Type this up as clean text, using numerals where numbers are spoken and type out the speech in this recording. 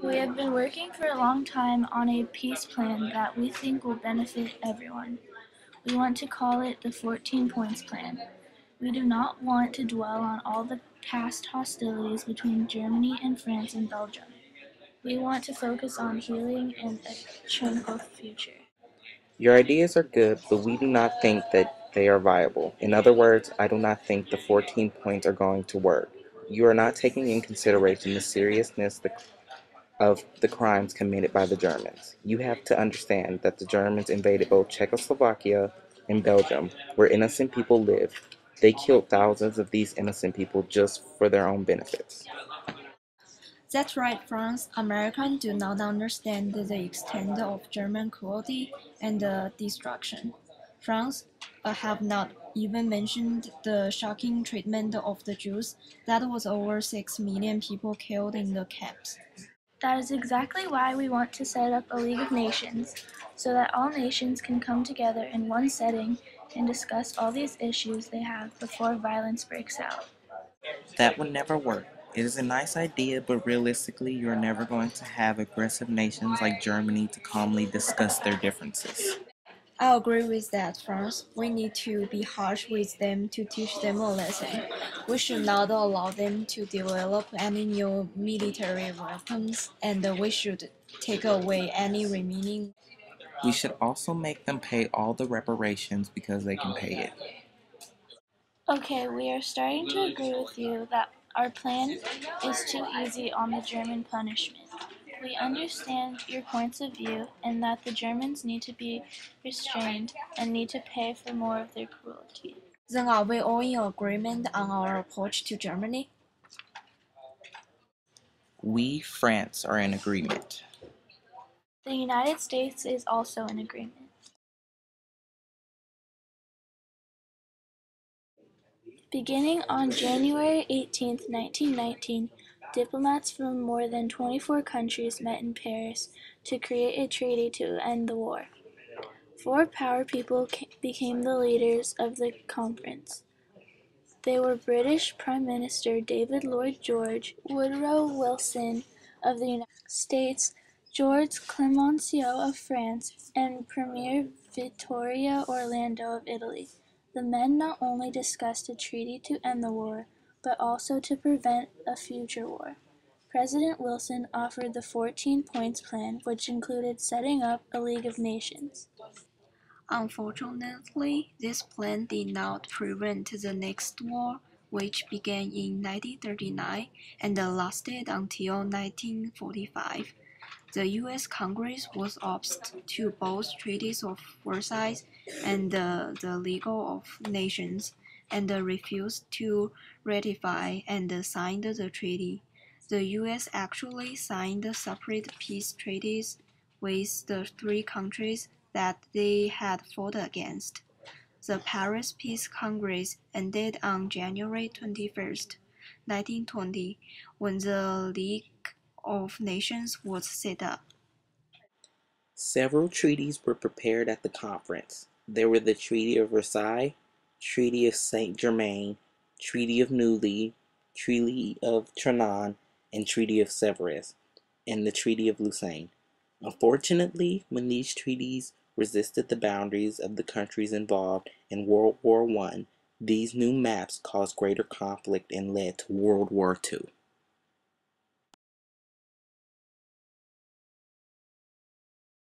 We have been working for a long time on a peace plan that we think will benefit everyone. We want to call it the 14 Points Plan. We do not want to dwell on all the past hostilities between Germany and France and Belgium. We want to focus on healing and a tranquil future. Your ideas are good, but we do not think that they are viable. In other words, I do not think the 14 points are going to work. You are not taking in consideration the seriousness of the crimes committed by the Germans. You have to understand that the Germans invaded both Czechoslovakia and Belgium, where innocent people live. They killed thousands of these innocent people just for their own benefits. That's right, France. Americans do not understand the extent of German cruelty and destruction. France have not even mentioned the shocking treatment of the Jews. That was over 6 million people killed in the camps. That is exactly why we want to set up a League of Nations, so that all nations can come together in one setting and discuss all these issues they have before violence breaks out. That would never work. It is a nice idea, but realistically, you are never going to have aggressive nations like Germany to calmly discuss their differences. I agree with that, France. We need to be harsh with them to teach them a lesson. We should not allow them to develop any new military weapons, and we should take away any remaining. We should also make them pay all the reparations because they can pay it. Okay, we are starting to agree with you that our plan is too easy on the German punishment. We understand your points of view and that the Germans need to be restrained and need to pay for more of their cruelty. Then are we all in agreement on our approach to Germany? We, France, are in agreement. The United States is also in agreement. Beginning on January 18, 1919, diplomats from more than 24 countries met in Paris to create a treaty to end the war. Four power people became the leaders of the conference. They were British Prime Minister David Lloyd George, Woodrow Wilson of the United States, George Clemenceau of France, and Premier Vittorio Orlando of Italy. The men not only discussed a treaty to end the war, but also to prevent a future war. President Wilson offered the 14 Points Plan, which included setting up a League of Nations. Unfortunately, this plan did not prevent the next war, which began in 1939 and lasted until 1945. The U.S. Congress was opposed to both treaties of Versailles and the League of Nations, and refused to ratify and sign the treaty. The U.S. actually signed separate peace treaties with the three countries that they had fought against. The Paris Peace Congress ended on January 21, 1920, when the League of Nations was set up. Several treaties were prepared at the conference. There were the Treaty of Versailles, Treaty of Saint-Germain, Treaty of Neuilly, Treaty of Trianon, and Treaty of Sèvres, and the Treaty of Lausanne. Unfortunately, when these treaties resisted the boundaries of the countries involved in World War I, these new maps caused greater conflict and led to World War II.